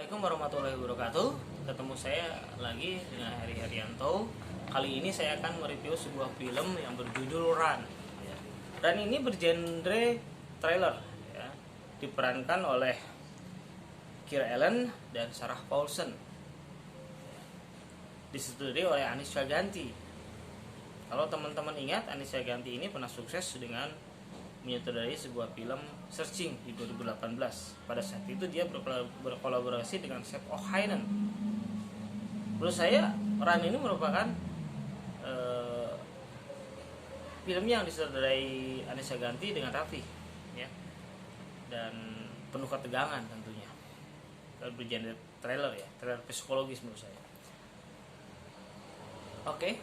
Assalamualaikum warahmatullahi wabarakatuh. Ketemu saya lagi dengan Heri Herianto. Kali ini saya akan mereview sebuah film yang berjudul Run. Run ini bergenre thriller, ya. Diperankan oleh Kira Allen dan Sarah Paulson. Disutradari oleh Anis Chaganty. Kalau teman-teman ingat, Anis Chaganty ini pernah sukses dengan menyutradarai sebuah film Searching di 2018. Pada saat itu dia berkolaborasi dengan Seth O'Haynen. Menurut saya, Run ini merupakan film yang disutradarai Anis Chaganty dengan rapi, ya, dan penuh ketegangan tentunya. Bergenre thriller, ya, thriller psikologis menurut saya. Oke,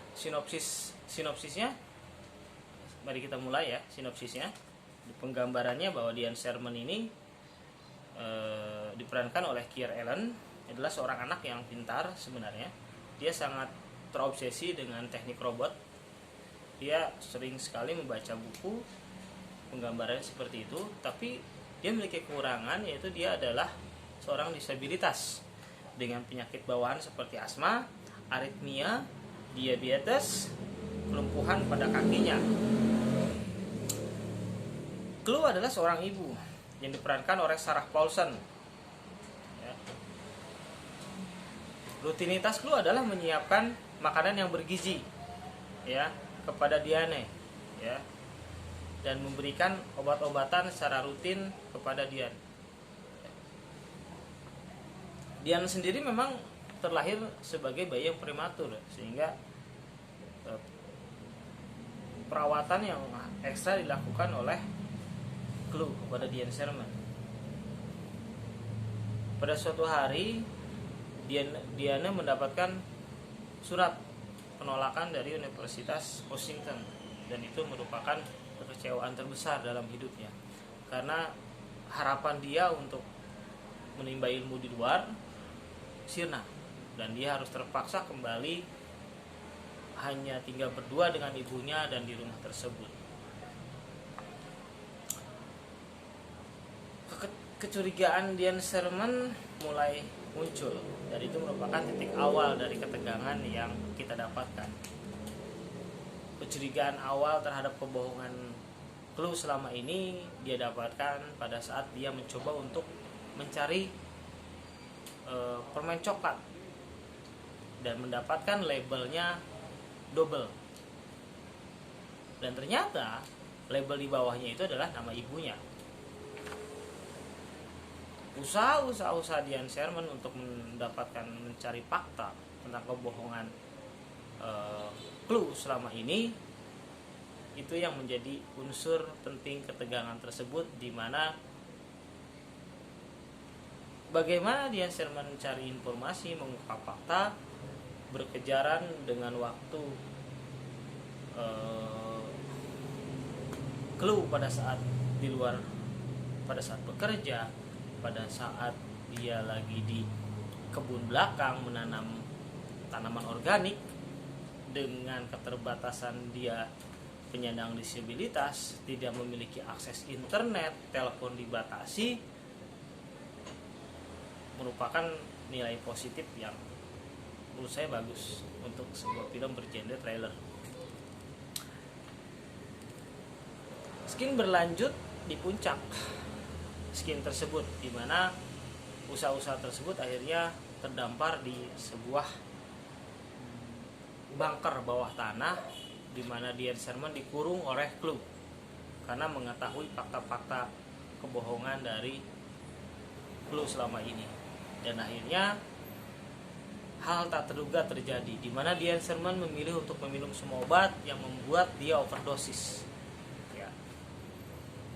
sinopsisnya, mari kita mulai ya sinopsisnya. Penggambarannya bahwa Diane Sherman ini diperankan oleh Kira Allen, adalah seorang anak yang pintar sebenarnya. Dia sangat terobsesi dengan teknik robot. Dia sering sekali membaca buku penggambarannya seperti itu, tapi dia memiliki kekurangan, yaitu dia adalah seorang disabilitas dengan penyakit bawaan seperti asma, aritmia, diabetes, kelumpuhan pada kakinya. Clue adalah seorang ibu yang diperankan oleh Sarah Paulson. Ya. Rutinitas Clue adalah menyiapkan makanan yang bergizi, ya, kepada Diane, ya, dan memberikan obat-obatan secara rutin kepada Diane. Diane sendiri memang terlahir sebagai bayi yang prematur, sehingga perawatan yang ekstra dilakukan oleh Clue kepada Diane Sherman. Pada suatu hari Diane mendapatkan surat penolakan dari Universitas Washington, dan itu merupakan kekecewaan terbesar dalam hidupnya, karena harapan dia untuk menimba ilmu di luar sirna, dan dia harus terpaksa kembali hanya tinggal berdua dengan ibunya dan di rumah tersebut. Kecurigaan Diane Sherman mulai muncul, dan itu merupakan titik awal dari ketegangan yang kita dapatkan. Kecurigaan awal terhadap kebohongan Clue selama ini dia dapatkan pada saat dia mencoba untuk mencari permen coklat dan mendapatkan labelnya double, dan ternyata label di bawahnya itu adalah nama ibunya. Usaha Diane Sherman untuk mencari fakta tentang kebohongan Clue selama ini, itu yang menjadi unsur penting ketegangan tersebut, di mana bagaimana Diane Sherman mencari informasi, mengungkap fakta, berkejaran dengan waktu Clue pada saat di luar, pada saat bekerja, pada saat dia lagi di kebun belakang menanam tanaman organik. Dengan keterbatasan dia penyandang disabilitas, tidak memiliki akses internet, telepon dibatasi, merupakan nilai positif yang menurut saya bagus untuk sebuah film bergenre thriller. Skin berlanjut di puncak skin tersebut, di mana usaha-usaha tersebut akhirnya terdampar di sebuah bunker bawah tanah, di mana Diane Sherman dikurung oleh Clue karena mengetahui fakta-fakta kebohongan dari Clue selama ini. Dan akhirnya hal tak terduga terjadi, di mana Diane Sherman memilih untuk meminum semua obat yang membuat dia overdosis.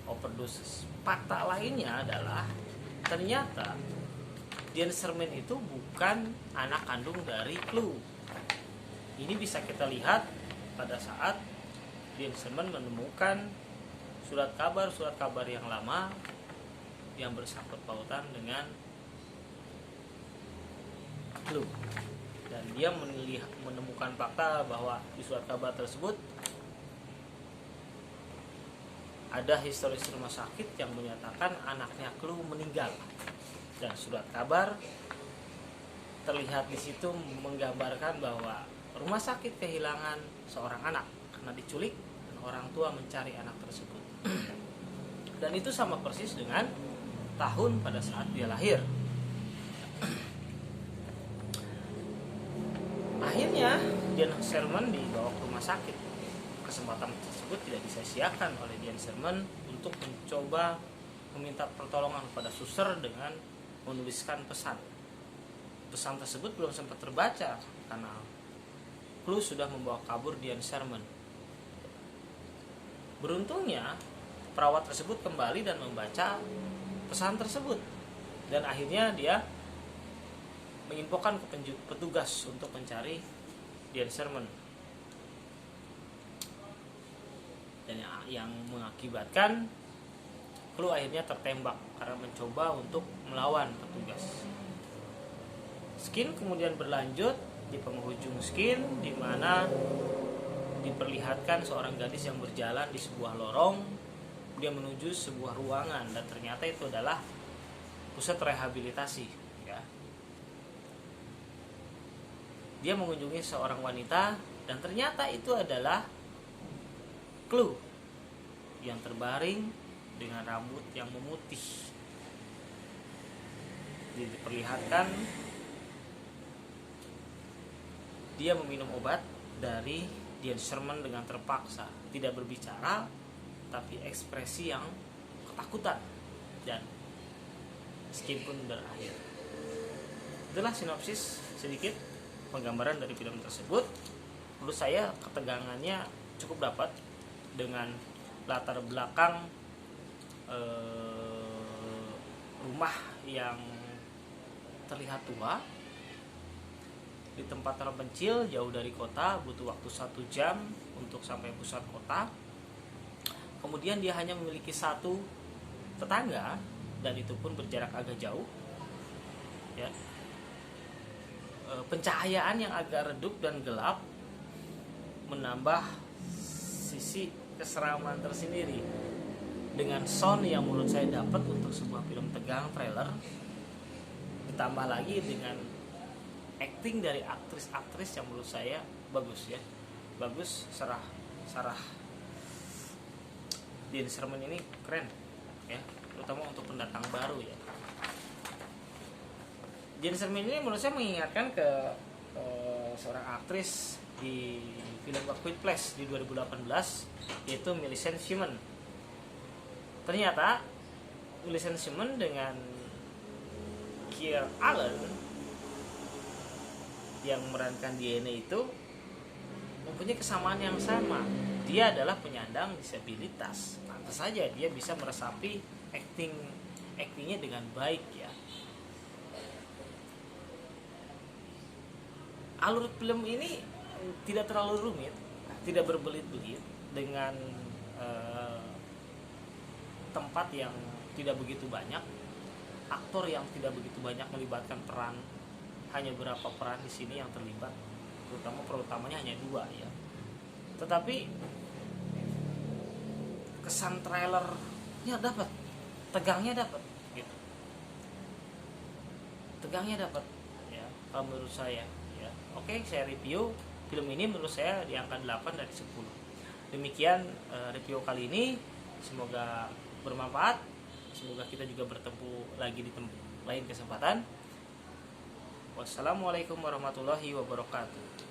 Overdosis. Fakta lainnya adalah ternyata Diane Sherman itu bukan anak kandung dari Clue. Ini bisa kita lihat pada saat Diane Sherman menemukan surat kabar yang lama yang bersangkut pautan dengan Clue, dan dia menemukan fakta bahwa di surat kabar tersebut ada historis rumah sakit yang menyatakan anaknya Clue meninggal, dan surat kabar terlihat di situ menggambarkan bahwa rumah sakit kehilangan seorang anak karena diculik dan orang tua mencari anak tersebut. Dan itu sama persis dengan tahun pada saat dia lahir. Akhirnya Dian Sherman dibawa ke rumah sakit. Kesempatan tersebut tidak disia-siakan oleh Dian Sherman untuk mencoba meminta pertolongan kepada suster dengan menuliskan pesan. Pesan tersebut belum sempat terbaca karena Clue sudah membawa kabur Dian Sherman. Beruntungnya perawat tersebut kembali dan membaca pesan tersebut, dan akhirnya dia menginfokan ke petugas untuk mencari Dian Sherman, dan yang mengakibatkan Clue akhirnya tertembak karena mencoba untuk melawan petugas. Scene kemudian berlanjut di penghujung scene di mana diperlihatkan seorang gadis yang berjalan di sebuah lorong. Dia menuju sebuah ruangan dan ternyata itu adalah pusat rehabilitasi, ya. Dia mengunjungi seorang wanita dan ternyata itu adalah Clue yang terbaring dengan rambut yang memutih. Diperlihatkan dia meminum obat dari Dian Sherman dengan terpaksa, tidak berbicara, tapi ekspresi yang ketakutan, dan skin pun berakhir. Itulah sinopsis sedikit penggambaran dari film tersebut. Menurut saya ketegangannya cukup dapat dengan latar belakang rumah yang terlihat tua di tempat terpencil jauh dari kota, butuh waktu 1 jam untuk sampai pusat kota. Kemudian dia hanya memiliki satu tetangga dan itu pun berjarak agak jauh, ya. Pencahayaan yang agak redup dan gelap menambah sisi keseraman tersendiri dengan sound yang menurut saya dapat untuk sebuah film tegang thriller, ditambah lagi dengan acting dari aktris-aktris yang menurut saya bagus, ya. Bagus. Sarah Dian Sherman ini keren, ya, terutama untuk pendatang baru, ya. Dian Sherman ini menurut saya mengingatkan ke seorang aktris di film A Quiet Place di 2018, yaitu Millicent Simon. Ternyata Millicent Simon dengan Kier Allen yang memerankan Diana itu mempunyai kesamaan yang sama. Dia adalah penyandang disabilitas. Pantas saja dia bisa meresapi actingnya dengan baik, ya. Alur film ini tidak terlalu rumit, tidak berbelit-belit, dengan tempat yang tidak begitu banyak, aktor yang tidak begitu banyak melibatkan peran. Hanya beberapa peran di sini yang terlibat, terutamanya hanya 2, ya. Tetapi kesan trailernya dapat, tegangnya dapat, gitu. Tegangnya dapat, ya, kalau menurut saya, ya. Oke, saya review film ini, menurut saya di angka 8 dari 10. Demikian review kali ini, semoga bermanfaat. Semoga kita juga bertemu lagi di lain kesempatan. Wassalamualaikum warahmatullahi wabarakatuh.